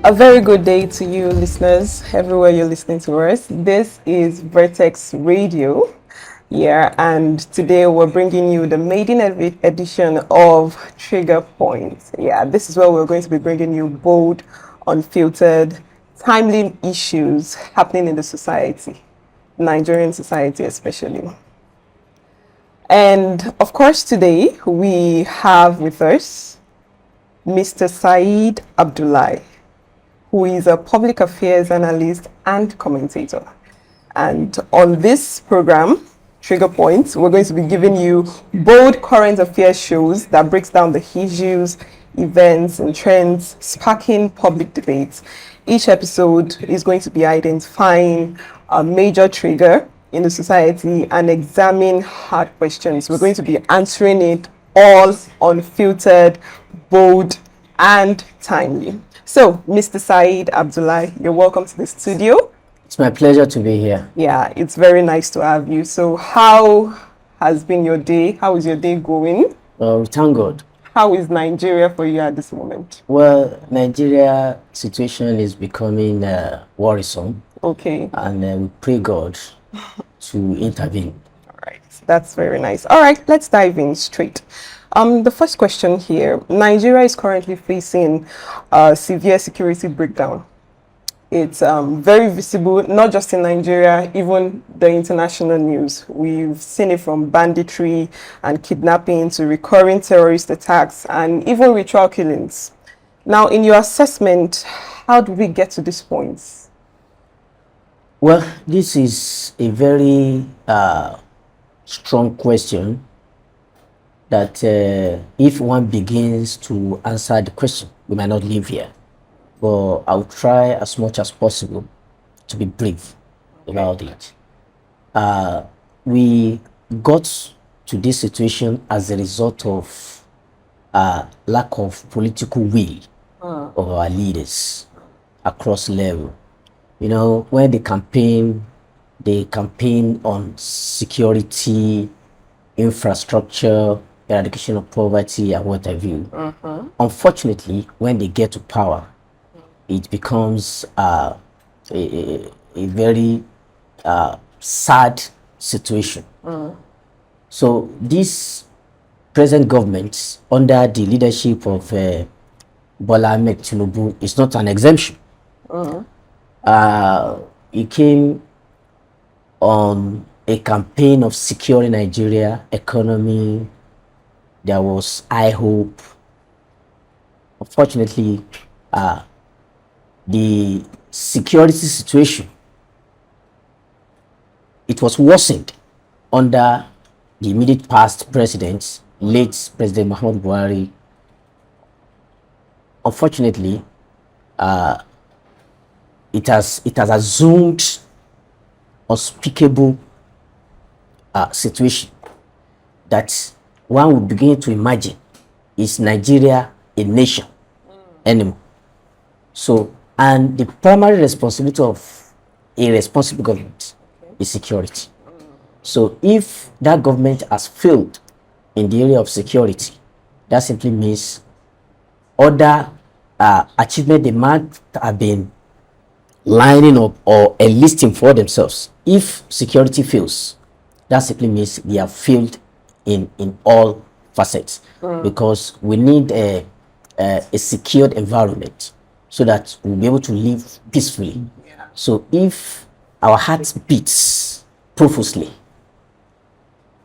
A very good day to you, listeners, everywhere you're listening to us. This is Vertex Radio. Yeah, and today we're bringing you the maiden edition of Trigger Points. Yeah, this is where we're going to be bringing you bold, unfiltered, timely issues happening in the society, Nigerian society especially. And of course, today we have with us Mr. Saheed Abdullahi, who is a public affairs analyst and commentator. And on this program, Trigger Points, we're going to be giving you bold current affairs shows that breaks down the issues, events, and trends sparking public debates. Each episode is going to be identifying a major trigger in the society and examine hard questions. We're going to be answering it all unfiltered, bold, and timely. So, Mr. Saheed Abdullahi, you're welcome to the studio. It's my pleasure to be here. Yeah, it's very nice to have you. So, how has been your day? How is your day going? Well, thank God. How is Nigeria for you at this moment? Well, Nigeria situation is becoming worrisome. Okay. And we pray God to intervene. All right, that's very nice. All right, let's dive in straight. The first question here, Nigeria is currently facing a severe security breakdown. It's very visible, not just in Nigeria, even the international news. We've seen it from banditry and kidnapping to recurring terrorist attacks and even ritual killings. Now, in your assessment, how did we get to this point? Well, this is a very strong question that if one begins to answer the question, we might not live here. But I'll try as much as possible to be brief about it. We got to this situation as a result of lack of political will of our leaders across level. You know, when they campaign on security, infrastructure, eradication of poverty, and what have you. Unfortunately, when they get to power, it becomes a very sad situation. So this present government, under the leadership of Bola Ahmed Tinubu, is not an exemption. It came on a campaign of securing Nigeria economy. There was high hope. Unfortunately, the security situation, it was worsened under the immediate past president, late President Muhammadu Buhari. Unfortunately, it has assumed unspeakable situation that one would begin to imagine, is Nigeria a nation anymore? So, and the primary responsibility of a responsible government is security. So if that government has failed in the area of security, that simply means other achievement they might have been lining up or enlisting for themselves. If security fails, that simply means they have failed in all facets, because we need a secured environment so that we'll be able to live peacefully. So if our hearts beats profusely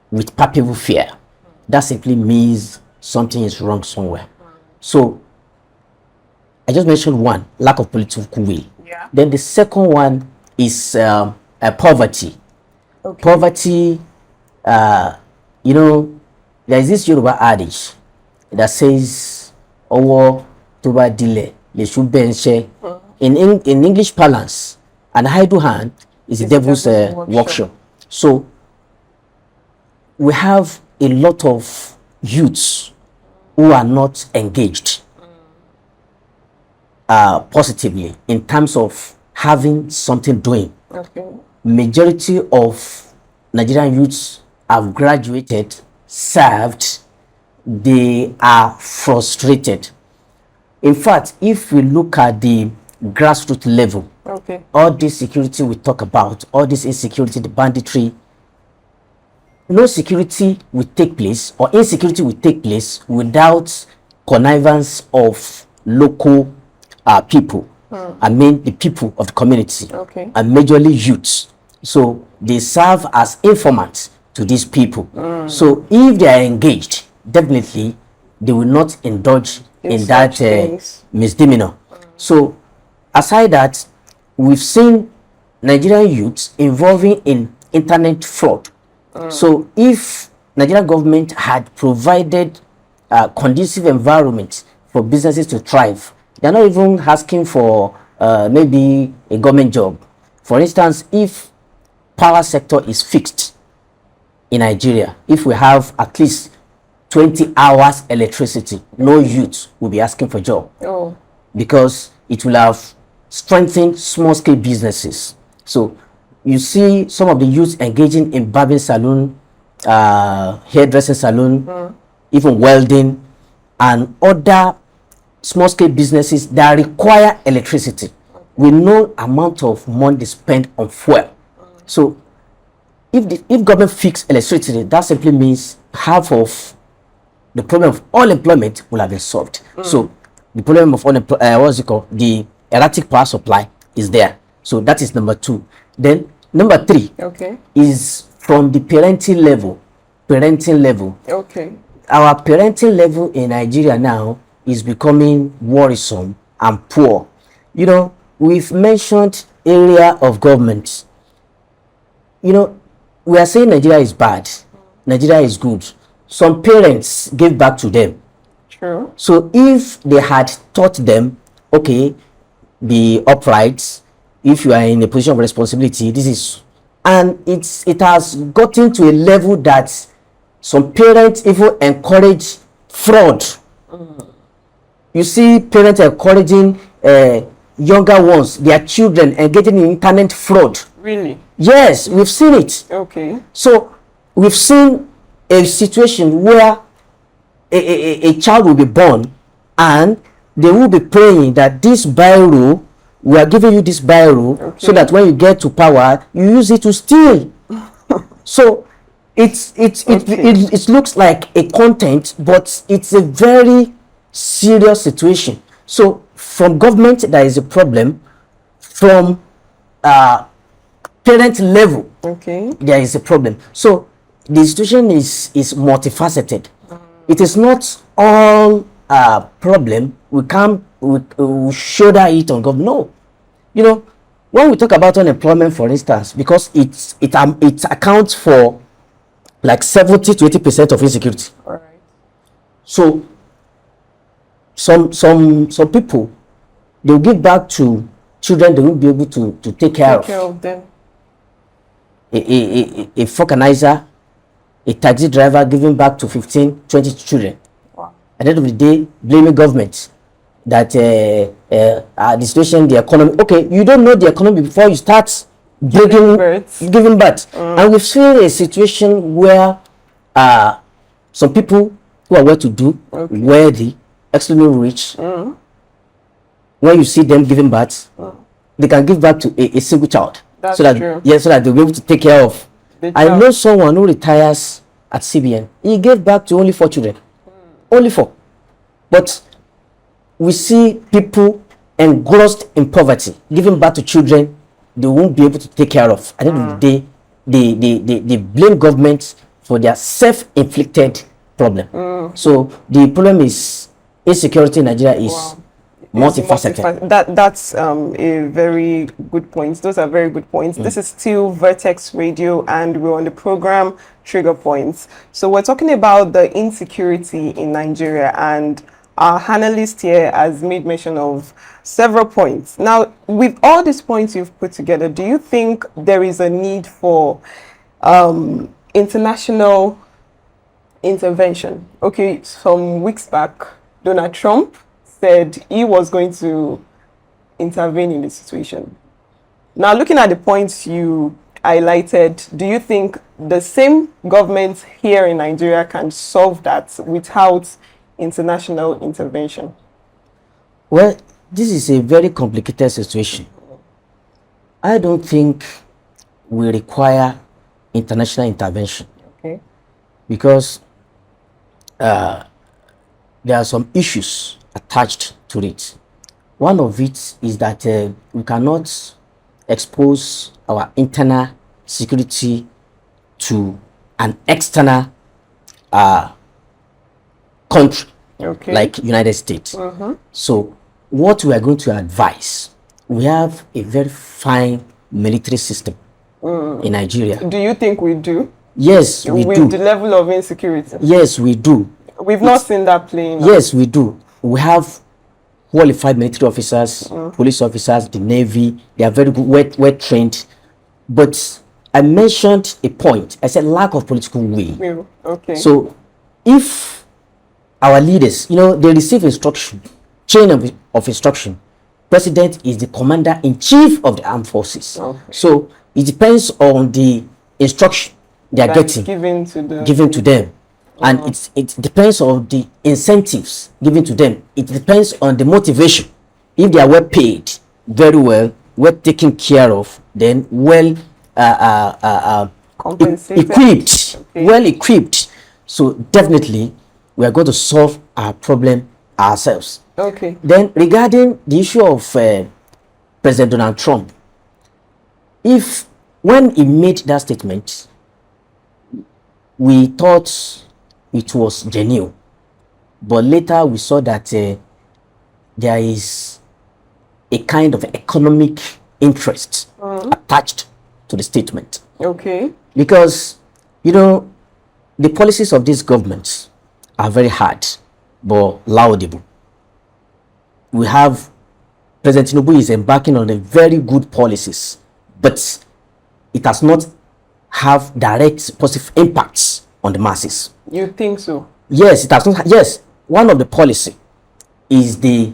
with palpable fear, that simply means something is wrong somewhere. So I just mentioned one, lack of political will. Then the second one is poverty. Poverty, you know, there is this Yoruba adage that says, "Owo toba dile le should benche." In English parlance, an idle hand is the devil's workshop. So we have a lot of youths who are not engaged positively in terms of having something doing. Majority of Nigerian youths have graduated, served, they are frustrated. In fact, if we look at the grassroots level, Okay. all this security we talk about, all this insecurity, the banditry, no security will take place or insecurity will take place without connivance of local people. I mean the people of the community, Okay. and majorly youths. So they serve as informants to these people. So if they are engaged, definitely they will not indulge in that such things. misdemeanor. So aside that, we've seen Nigerian youths involving in internet fraud. So if Nigerian government had provided a conducive environment for businesses to thrive, they're not even asking for maybe a government job. For instance, if power sector is fixed in Nigeria, if we have at least 20 hours electricity, no youth will be asking for job. Oh. Because it will have strengthened small-scale businesses. So you see some of the youth engaging in barbering salon, hairdressing salon, even welding, and other small-scale businesses that require electricity with no amount of money they spend on fuel. So if government fix electricity, that simply means half of the problem of unemployment will have been solved. So the problem of what's it called? The erratic power supply is there. So that is number 2. Then number 3 is from the parenting level. Okay. Our parenting level in Nigeria now is becoming worrisome and poor. You know, we've mentioned area of government. You know, we are saying Nigeria is bad, Nigeria is good. Some parents gave back to them. True. So if they had taught them, okay, be upright, if you are in a position of responsibility, this is, and it has gotten to a level that some parents even encourage fraud. You see parents encouraging younger ones, their children, engaging in internet fraud. Really? Yes, we've seen it. Okay. So we've seen a situation where a child will be born and they will be praying that this biro, we are giving you this biro, so that when you get to power, you use it to steal. So it looks like a content, but it's a very serious situation. So from government, there is a problem. From parent level, there is a problem. So the situation is multifaceted. It is not all problem we can't we shoulder it on government. No, you know, when we talk about unemployment, for instance, because it accounts for like 70 to 80% of insecurity. All right. So some people, they'll give back to children they won't be able to take care of them. A vulcanizer, a taxi driver giving back to 15, 20 children. Wow. At the end of the day, blaming government that the situation, the economy. Okay, you don't know the economy before you start giving birth. And we've seen a situation where some people who are well-to-do, wealthy, extremely rich, when you see them giving birth, they can give back to a single child. That's so that true. Yeah, so that they'll be able to take care of. I know someone who retires at CBN. He gave back to only 4 children. Only 4. But we see people engrossed in poverty, giving back to children they won't be able to take care of. At the end of the day, they blame government for their self-inflicted problem. So the problem is insecurity in Nigeria is multifaceted. That's a very good point. Those are very good points. This is still Vertex Radio, and we're on the program Trigger Points. So we're talking about the insecurity in Nigeria, and our analyst here has made mention of several points. Now, with all these points you've put together, do you think there is a need for international intervention? Okay, some weeks back, Donald Trump said he was going to intervene in the situation. Now, looking at the points you highlighted, do you think the same government here in Nigeria can solve that without international intervention? Well, this is a very complicated situation. I don't think we require international intervention. Okay. Because there are some issues attached to it. One of it is that we cannot expose our internal security to an external country, Okay. like United States. So what we are going to advise, we have a very fine military system in Nigeria. Do you think we do? Yes, we With do. the level of insecurity? Yes, we do. We've not seen that playing out. Yes, we do. We have qualified military officers, police officers, the Navy. They are very good, well trained. But I mentioned a point. I said lack of political will. Okay. So if our leaders, they receive instruction, chain of instruction, president is the commander-in-chief of the armed forces. Okay. So it depends on the instruction they are That's getting, given to them. And it depends on the incentives given to them. It depends on the motivation. If they are well paid, very well taken care of, then Compensated. equipped, Okay. well equipped. So definitely we are going to solve our problem ourselves. Okay. Then regarding the issue of President Donald Trump, when he made that statement, we thought it was genuine, but later we saw that there is a kind of economic interest attached to the statement. Okay. Because the policies of these governments are very hard but laudable. We have President Tinubu is embarking on a very good policies, but it has not have direct positive impacts on the masses. You think so? Yes, it has not. Yes, one of the policy is the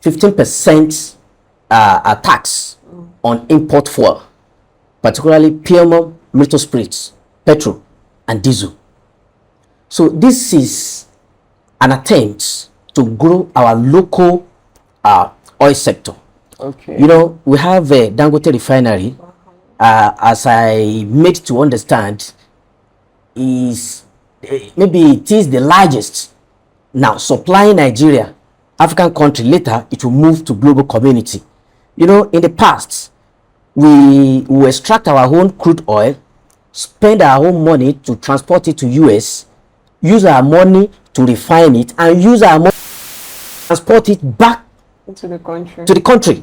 15% tax on import fuel, particularly pure military spirits, petrol, and diesel. So this is an attempt to grow our local oil sector. Okay. We have a Dangote refinery. As I made to understand, is maybe it is the largest now supplying Nigeria, African country. Later it will move to global community. In the past we will extract our own crude oil, spend our own money to transport it to US, use our money to refine it, and use our money to transport it back to the country.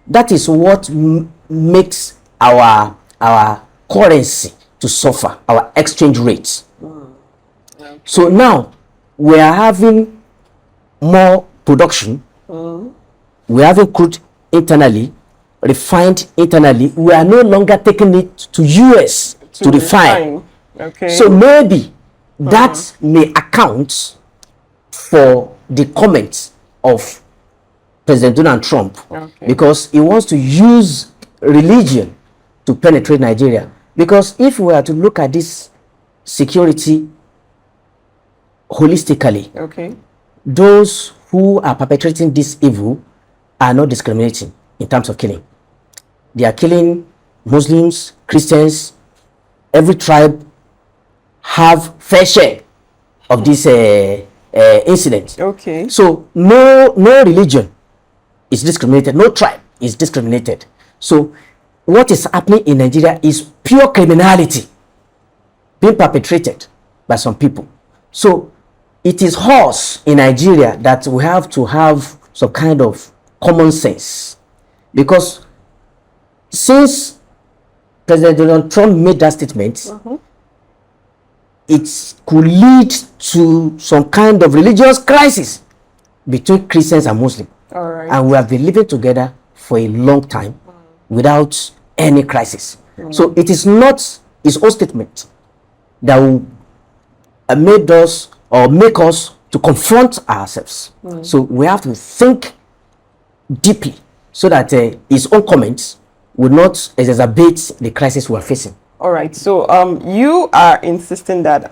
That is what makes our currency to suffer, our exchange rates. Okay. So now we are having more production. We are having crude internally, refined internally. We are no longer taking it to US to refine. Okay. So maybe that may account for the comments of President Donald Trump, because he wants to use religion to penetrate Nigeria. Because if we are to look at this security holistically, those who are perpetrating this evil are not discriminating in terms of killing. They are killing Muslims, Christians. Every tribe have fair share of this incident. Okay. So no religion is discriminated, no tribe is discriminated. So what is happening in Nigeria is pure criminality being perpetrated by some people. So it is us in Nigeria that we have to have some kind of common sense, because since President Donald Trump made that statement, it could lead to some kind of religious crisis between Christians and Muslims. All right. And we have been living together for a long time without any crisis. So it is not his own statement that will made us or make us to confront ourselves. So we have to think deeply so that his own comments will not exacerbate the crisis we are facing. All right. So you are insisting that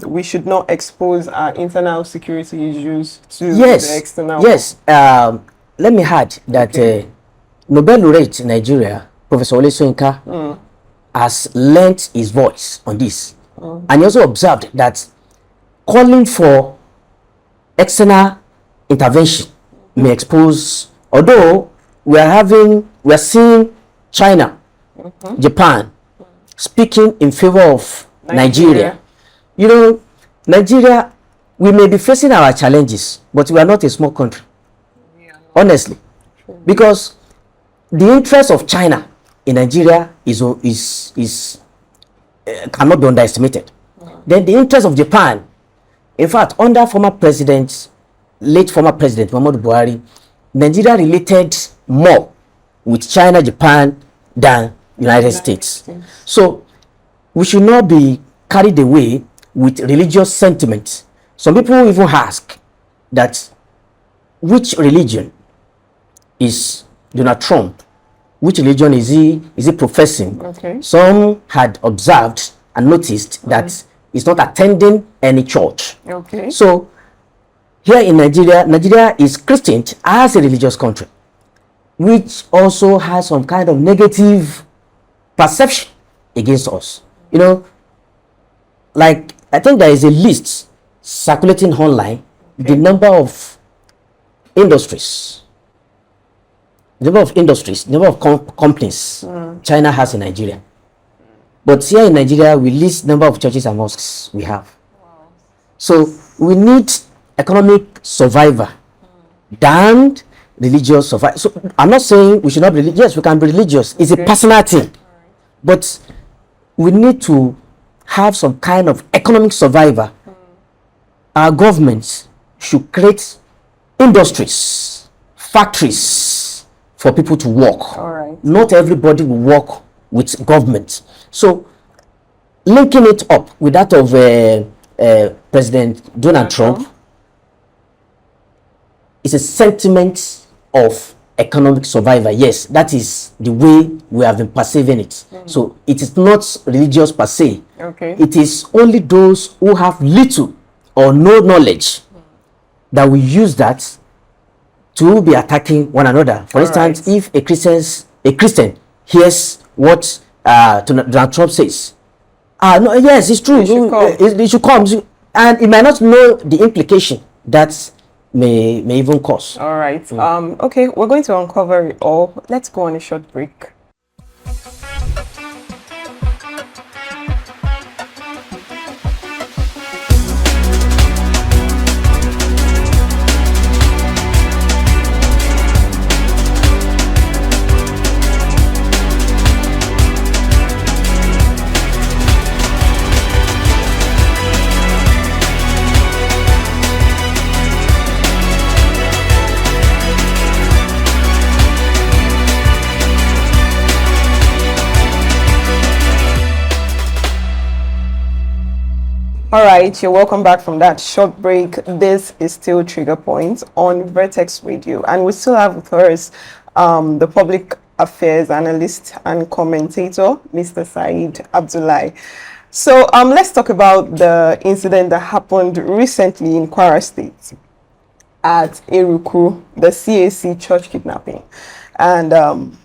we should not expose our internal security issues to the external. Yes. let me add that Nobel laureate in Nigeria, Professor Ole Soyinka, has lent his voice on this. And he also observed that calling for external intervention may expose, although we are seeing China, Japan speaking in favor of Nigeria. You know, Nigeria, we may be facing our challenges, but we are not a small country. Honestly, because the interest of China in Nigeria is cannot be underestimated. Then the interest of Japan, in fact, under late former president Muhammadu Buhari, Nigeria related more with China, Japan than United States. So we should not be carried away with religious sentiments. Some people even ask that which religion is Donald Trump? Which religion is he professing? Okay. Some had observed and noticed that he's not attending any church. Okay. So here in Nigeria is Christian as a religious country, which also has some kind of negative perception against us. You know, like I think there is a list circulating online, the number of industries, the number of companies China has in Nigeria. But here in Nigeria, we list number of churches and mosques we have. Wow. So we need economic survivor than religious survivor. So I'm not saying we should not be religious. Yes, we can be religious. It's a personal thing. But we need to have some kind of economic survivor. Our governments should create industries, factories for people to work. All right. Not everybody will work with government. So linking it up with that of President Donald Trump is a sentiment of economic survivor. Yes, that is the way we have been perceiving it. So it is not religious per se. Okay. It is only those who have little or no knowledge that will use that to be attacking one another. For instance, if a Christian hears what Donald Trump says, no, yes, it's true. It should come, and it might not know the implication that may even cause. All right. Okay, we're going to uncover it all. Let's go on a short break. All right, you're welcome back from that short break. This is still Trigger Point on Vertex Radio, and we still have with us the Public Affairs Analyst and commentator, Mr. Saheed Abdullahi. So let's talk about the incident that happened recently in Kwara State at Eruku, the CAC church kidnapping. And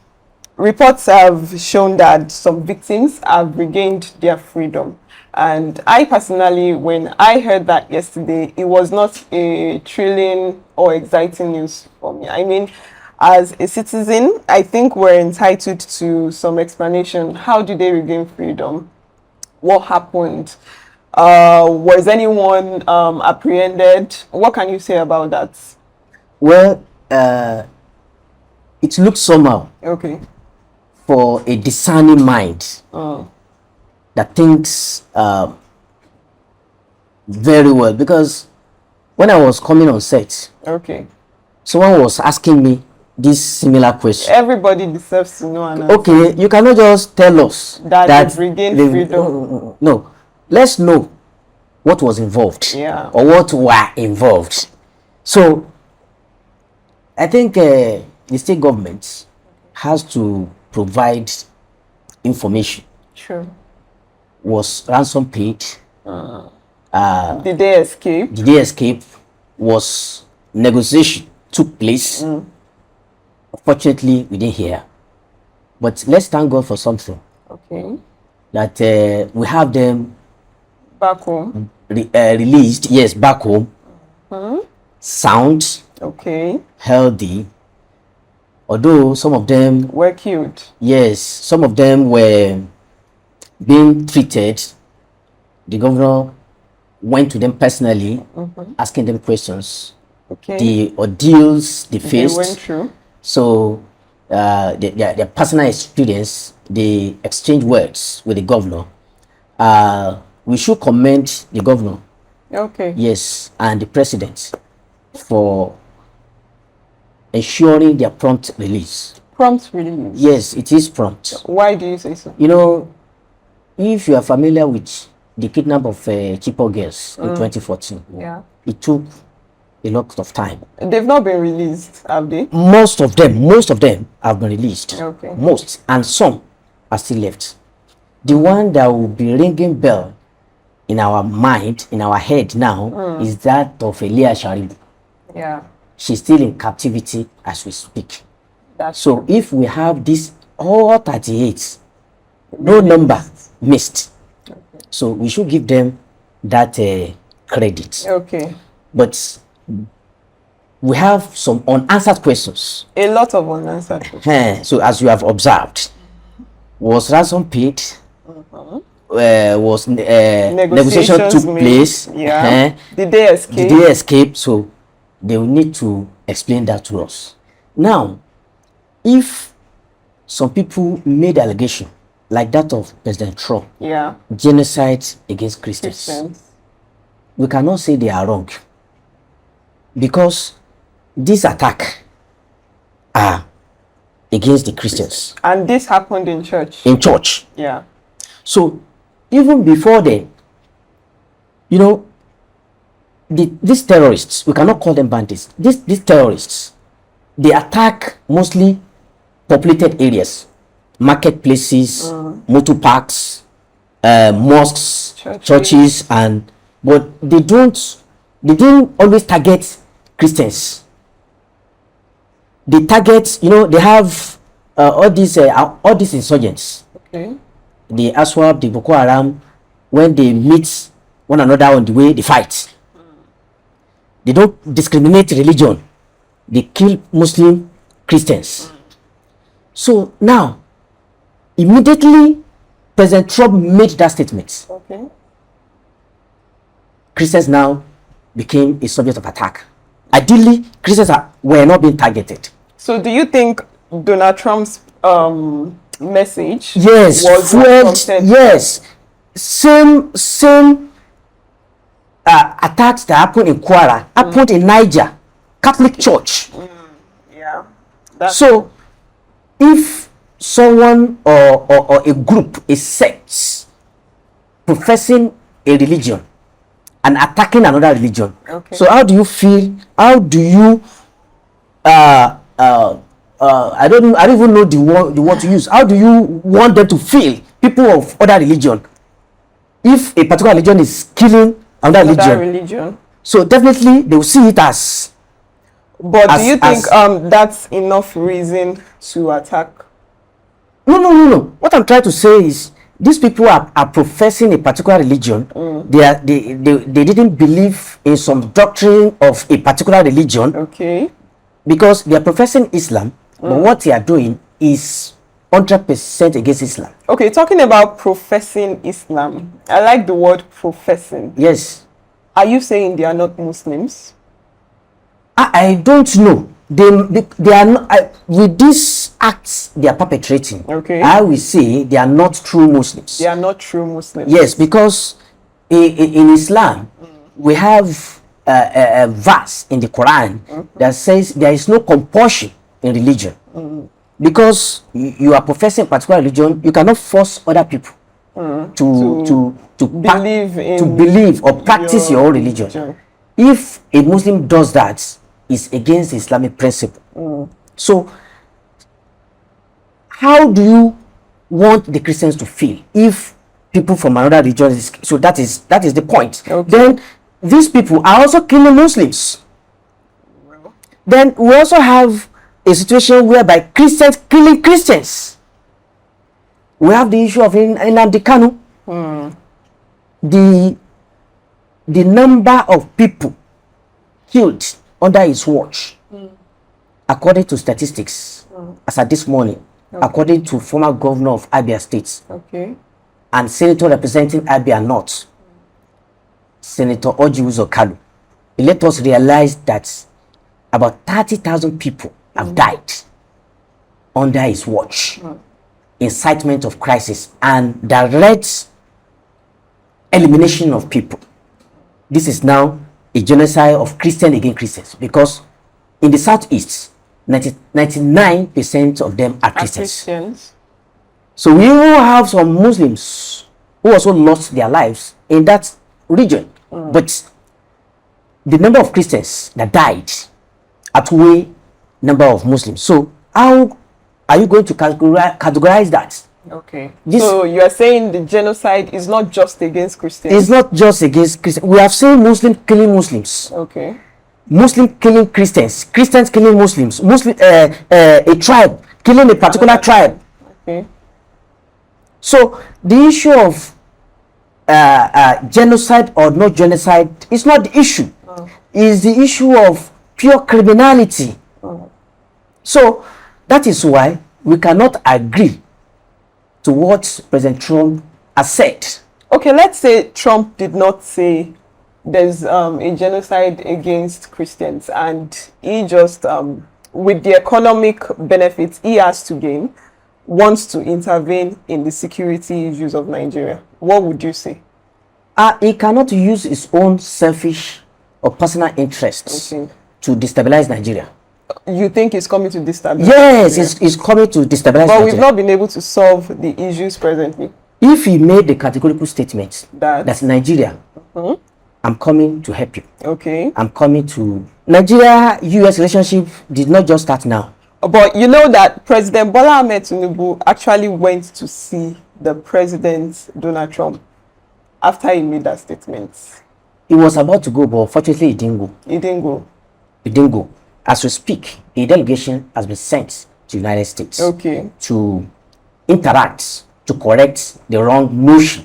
reports have shown that some victims have regained their freedom. And I personally, when I heard that yesterday, it was not a thrilling or exciting news for me. I mean, as a citizen, I think we're entitled to some explanation. How did they regain freedom? What happened? Was anyone apprehended? What can you say about that? Well, it looks somehow. Okay. For a discerning mind that thinks very well, because when I was coming on set, someone was asking me this similar question. Everybody deserves to know an answer. Okay, you cannot just tell us that they've regained freedom. No, let's know what was involved, or what were involved. So I think the state government has to provide information. Sure. Was ransom paid? Did they escape? Did they escape? Was negotiation took place? Fortunately, we didn't hear. But let's thank God for something. Okay. That we have them Back home. released, yes, back home. Sound. Okay. Healthy. Although some of them were killed. Yes, some of them were being treated. The governor went to them personally, asking them questions. Okay. The ordeals they faced. They went through. So their personal experience, they exchanged words with the governor. We should commend the governor. Okay. Yes, and the president for ensuring their prompt release. Prompt release? Yes, it is prompt. Why do you say so? You know, if you are familiar with the kidnap of Chibok girls in 2014, yeah, it took a lot of time. They've not been released, have they? Most of them have been released. Okay. Most, and some are still left. The one that will be ringing bell in our mind, in our head now, is that of Elia Sharibu. Yeah. She's still in captivity as we speak. That's so true. If we have this all 38, no number missed. Okay. So we should give them that credit. Okay. But we have some unanswered questions. A lot of unanswered questions. So as you have observed, was ransom paid? Was negotiation took place? Yeah. Did they escape? Did they escape? So they will need to explain that to us. Now, if some people made allegation like that of President Trump, yeah, genocide against Christians, we cannot say they are wrong, because this attack are against the Christians. And this happened in church. In church. Yeah. So even before then, you know, these terrorists, we cannot call them bandits. These terrorists, they attack mostly populated areas, marketplaces, motor parks, mosques, churches, but they didn't always target Christians. They target, you know, they have all these insurgents. Okay. The ASWAP, the Boko Haram, when they meet one another on the way, they fight. They don't discriminate religion. They kill Muslim, Christians. So now, immediately, President Trump made that statement. Okay. Christians now became a subject of attack. Ideally, Christians were not being targeted. So do you think Donald Trump's message was yes, same attacks that happened in Kwara happened in Niger Catholic Church. Yeah. So if someone or a group, a sect, professing a religion and attacking another religion, so how do you feel? How do you I don't even know the word to use. How do you want them to feel, people of other religion, if a particular religion is killing another religion? So definitely they will see it as. But do you think that's enough reason to attack? No. What I'm trying to say is these people are professing a particular religion. They didn't believe in some doctrine of a particular religion. Okay. Because they are professing Islam, but what they are doing is 100% against Islam. Okay, talking about professing Islam, I like the word professing. Yes. Are you saying they are not Muslims? I don't know. They are not, with these acts they are perpetrating. Okay. I will say they are not true Muslims. They are not true Muslims. Yes, because in Islam we have a verse in the Quran that says there is no compulsion in religion. Because you are professing a particular religion, you cannot force other people to believe or practice your own religion. If a Muslim does that, it's against Islamic principle. So how do you want the Christians to feel if people from another religion so that is the point. Then these people are also killing Muslims. Then we also have a situation whereby Christians killing Christians. We have the issue of Nnamdi Kanu. The number of people killed under his watch, according to statistics, as at this morning, according to former governor of Abia State, and senator representing Abia North, Senator Orji Uzor Kalu, let us realize that about 30,000 people have died under his watch. Incitement of crisis and direct elimination of people. This is now a genocide of Christian against Christians, because in the southeast, 99% of them are Christians. So we will have some Muslims who also lost their lives in that region. But the number of Christians that died outweigh number of Muslims. So how are you going to categorize that? Okay. So you are saying the genocide is not just against Christians? It's not just against Christians. We have seen Muslims killing Muslims. Okay. Muslims killing Christians. Christians killing Muslims. A tribe killing a particular tribe. Okay. So the issue of genocide or no genocide is not the issue. It's the issue of pure criminality. So that is why we cannot agree to what President Trump has said. Okay, let's say Trump did not say there's a genocide against Christians, and he just, with the economic benefits he has to gain, wants to intervene in the security issues of Nigeria. What would you say? He cannot use his own selfish or personal interests to destabilize Nigeria. You think he's coming to destabilize? Yes, he's coming to destabilize But Nigeria. we've not been able to solve the issues presently. If he made the categorical statement That's Nigeria, I'm coming to help you. Okay. I'm coming to... Nigeria-US relationship did not just start now. But you know that President Bola Ahmed Tinubu actually went to see the President Donald Trump after he made that statement. He was about to go, but fortunately he didn't go. He didn't go. He didn't go. As we speak, a delegation has been sent to the United States to interact, to correct the wrong notion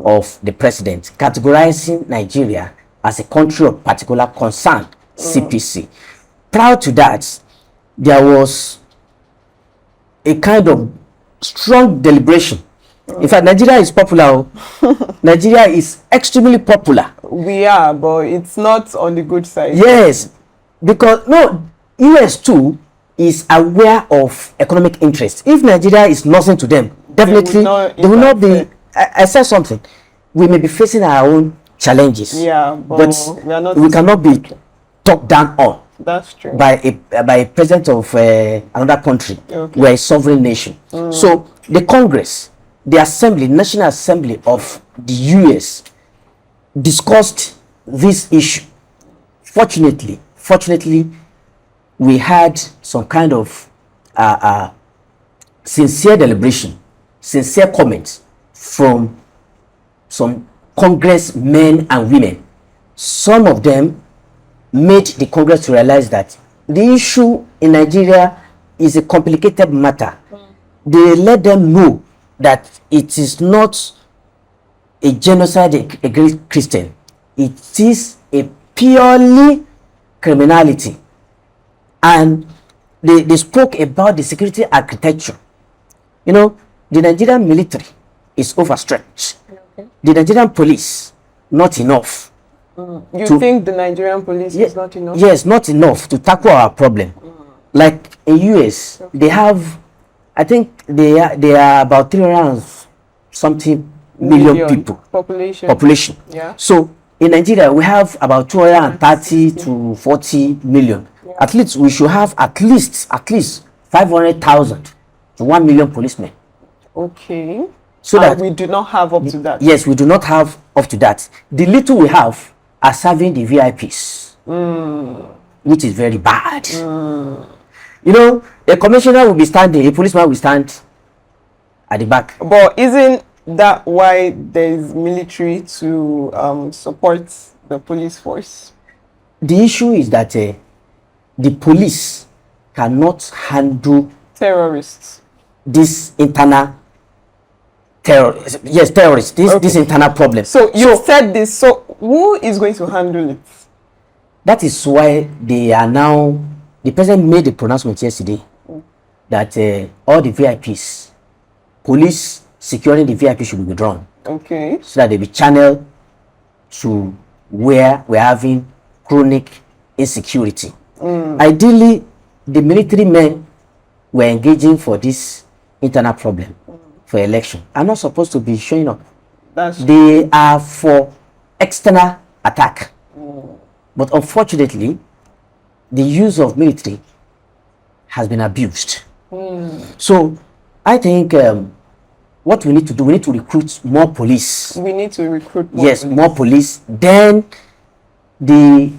of the president, categorizing Nigeria as a country of particular concern, CPC. Prior to that, there was a kind of strong deliberation. In fact, Nigeria is popular. Nigeria is extremely popular. We are, but it's not on the good side. Yes, because US too is aware of economic interest. If Nigeria is nothing to them, definitely they will not be. I said something. We may be facing our own challenges. Yeah, but we cannot be talked down on. That's true. By a president of another country. We're a sovereign nation. So the Congress, the Assembly, National Assembly of the US discussed this issue. Fortunately, we had some kind of sincere deliberation, sincere comments from some congressmen and women. Some of them made the Congress to realize that the issue in Nigeria is a complicated matter. They let them know that it is not a genocide against Christian. It is a purely criminality. And they spoke about the security architecture. You know, the Nigerian military is overstretched. The Nigerian police, not enough. You think the Nigerian police is not enough? Yes, not enough to tackle our problem. Like in US, they have, I think they are about 300 something million people. Population. Yeah. So in Nigeria, we have about 230 to 40 million. Yeah. At least we should have at least 500,000 to 1 million policemen. Okay. So that we do not have up to that. Yes, we do not have up to that. The little we have are serving the VIPs, which is very bad. You know, a commissioner will be standing, a policeman will stand at the back. But isn't that why there is military to support the police force? The issue is that the police cannot handle terrorists. this internal terrorists. Yes, terrorists. This internal problem. So you said this. So who is going to handle it? That is why they are now. The president made a pronouncement yesterday that all the VIPs, police securing the VIP should be withdrawn. Okay. So that they be channeled to where we're having chronic insecurity. Ideally, the military men were engaging for this internal problem for election are not supposed to be showing up. They are for external attack. But unfortunately, the use of military has been abused. So I think what we need to do, we need to recruit more police. We need to recruit more yes, police. more police. Then the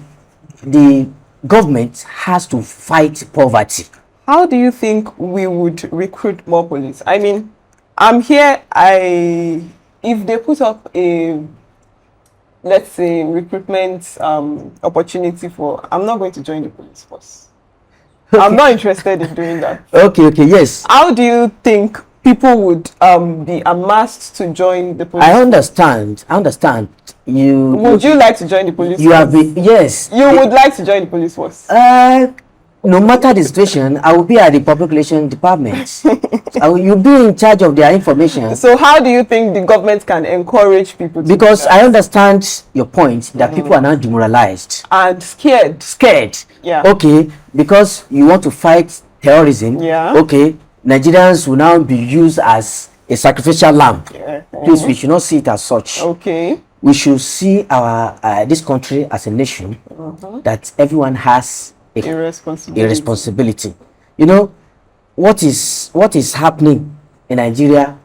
government has to fight poverty. How do you think we would recruit more police? I mean, I'm here. If they put up a, let's say, recruitment opportunity for, I'm not going to join the police force. Okay. I'm not interested in doing that. Okay, yes. How do you think people would be amassed to join the police? I understand. Would you like to join the police force? You have been, yes. You would like to join the police force? No matter the situation, I will be at the public relations department. You'll be in charge of their information. So how do you think the government can encourage people to because do that? I understand your point that people are now demoralized. And scared. Yeah. Okay, because you want to fight terrorism. Yeah. Okay, Nigerians will now be used as a sacrificial lamb. Yeah. Please, we should not see it as such. Okay. We should see our this country as a nation that everyone has a responsibility. You know, what is happening in Nigeria,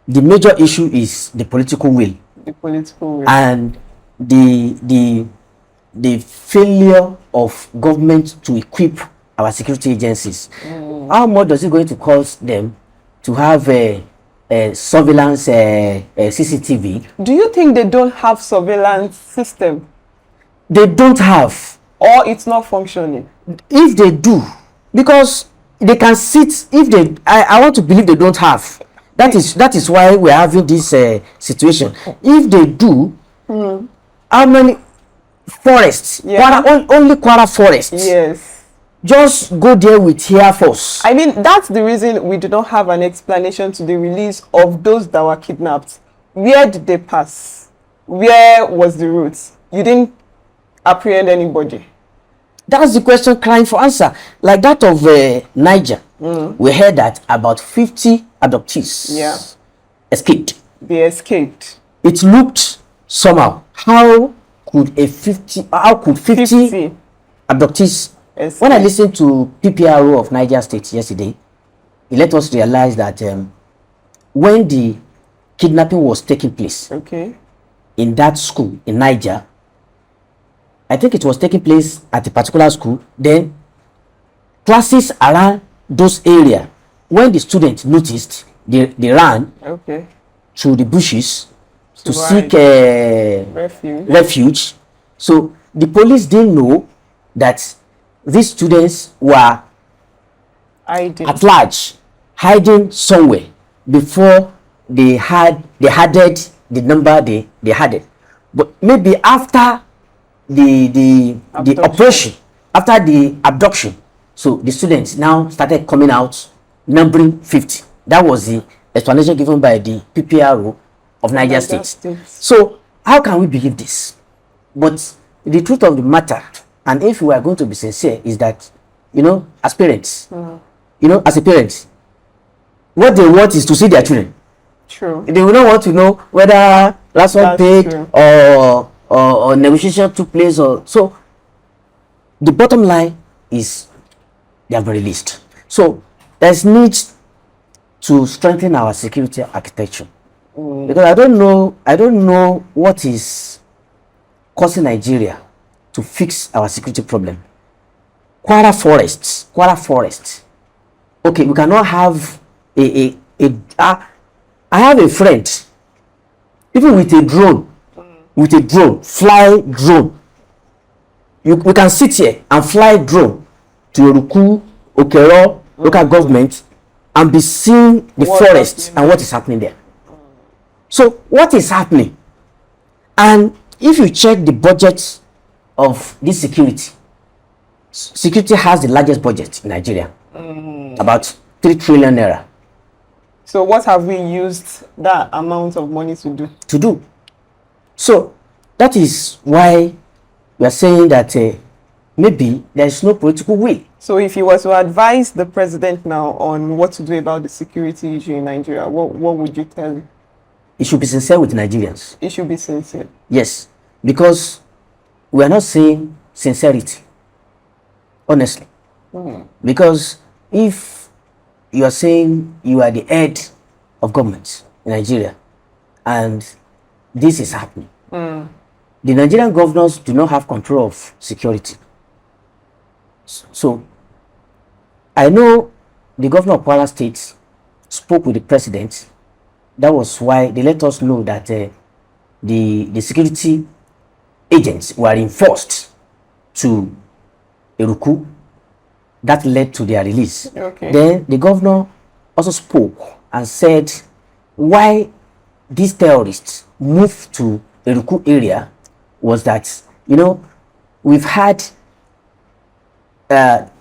the major issue is the political will. The political will. And the failure of government to equip our security agencies. How much does it going to cost them to have a surveillance CCTV? Do you think they don't have surveillance system? They don't have. Or it's not functioning? If they do, because they can sit, if they, I want to believe they don't have. That is why we're having this situation. If they do, how many forests? Yeah. Only Kwara forests. Yes. Just go there with Air Force. I mean, that's the reason we do not have an explanation to the release of those that were kidnapped. Where did they pass? Where was the route? You didn't apprehend anybody. That's the question crying for answer. Like that of Niger. We heard that about 50 abductees escaped. They escaped. It looked somehow. How could 50 abductees escape? When I listened to PPRO of Niger State yesterday, it let us realize that when the kidnapping was taking place in that school in Niger, I think it was taking place at a particular school. Then classes around those areas, when the students noticed, they ran to the bushes to seek refuge. So the police didn't know that these students were at large, hiding somewhere before they added the number they had. But maybe after the operation, after the abduction, so the students now started coming out, numbering 50. That was the explanation given by the PPRO of Niger State. So how can we believe this? But the truth of the matter, and if we are going to be sincere, is that, you know, as parents, as a parent, what they want is to see their children. True. They will not want to know whether last one paid or negotiation took place. Or so the bottom line is they have been released. So there's need to strengthen our security architecture, because I don't know what is causing Nigeria to fix our security problem. Kwara forests. Okay, we cannot have I have a friend, even with a drone, fly drone. We can sit here and fly drone to Yoruku Okero local government and be seeing the What's forest happening? and what is happening there. So what is happening? And if you check the budget of this security, security has the largest budget in Nigeria, about 3 trillion naira So what have we used that amount of money to do? So that is why we are saying that maybe there is no political will. So if you were to advise the president now on what to do about the security issue in Nigeria, what would you tell him? It should be sincere with Nigerians. It should be sincere. Yes, because we are not saying sincerity, honestly. Because if you are saying you are the head of government in Nigeria and this is happening, the Nigerian governors do not have control of security. So I know the governor of Kwara State spoke with the president. That was why they let us know that the security agents were enforced to Eruku. That led to their release. Okay. Then the governor also spoke and said why these terrorists moved to Eruku area was that, you know, we've had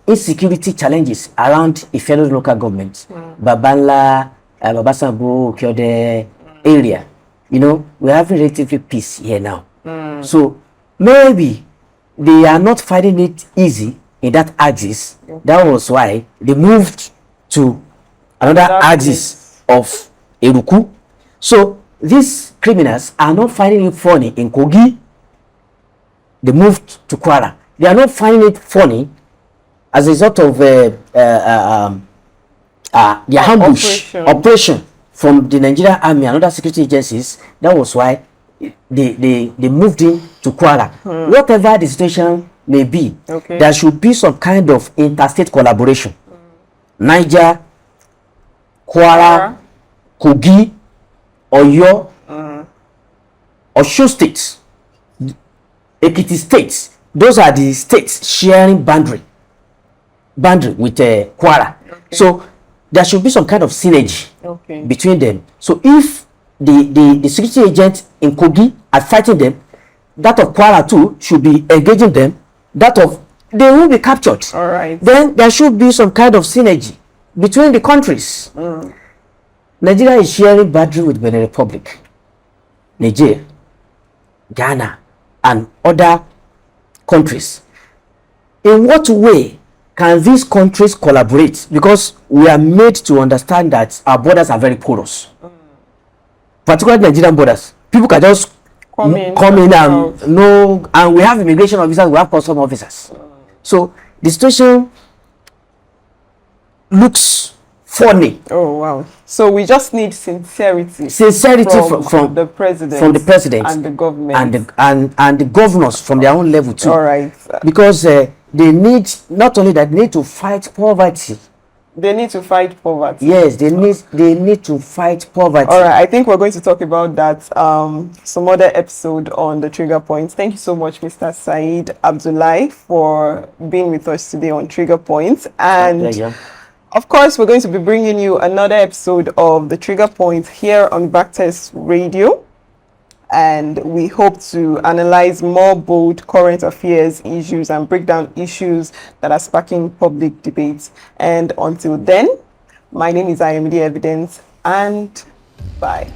insecurity challenges around a fellow local government, Babanla, Babasambo, Kyode area. You know, we're having relatively peace here now. So maybe they are not finding it easy in that axis. That was why they moved to another axis of Eruku. So these criminals are not finding it funny in Kogi. They moved to Kwara. They are not finding it funny as a result of the ambush operation from the Nigerian Army and other security agencies. That was why they moved in to Kwara. Whatever the situation may be, there should be some kind of interstate collaboration. Niger, Kwara, Kogi, Oyo, Osho states, Ekiti states. Those are the states sharing boundary with Kwara. So there should be some kind of synergy between them. So if the security agent in Kogi are fighting them, that of Kwara too should be engaging them. That of they will be captured. All right. Then there should be some kind of synergy between the countries. Nigeria is sharing boundary with Benin Republic, Niger, Ghana, and other countries. In what way can these countries collaborate? Because we are made to understand that our borders are very porous, particularly Nigerian borders. People can just come in and know, and we have immigration officers, we have custom officers. So the situation looks funny. Oh wow! So we just need sincerity from the president, and the government, and the governors from their own level too. All right. Because they need, not only that, they need to fight poverty. They need to fight poverty. Yes, they need to fight poverty. All right, I think we're going to talk about that some other episode on the Trigger Points. Thank you so much, Mr. Saheed Abdullahi, for being with us today on Trigger Points. And of course, we're going to be bringing you another episode of the Trigger Points here on Backtest Radio. And we hope to analyze more bold current affairs issues and break down issues that are sparking public debates. And until then, my name is Ayomide Evidence, and bye.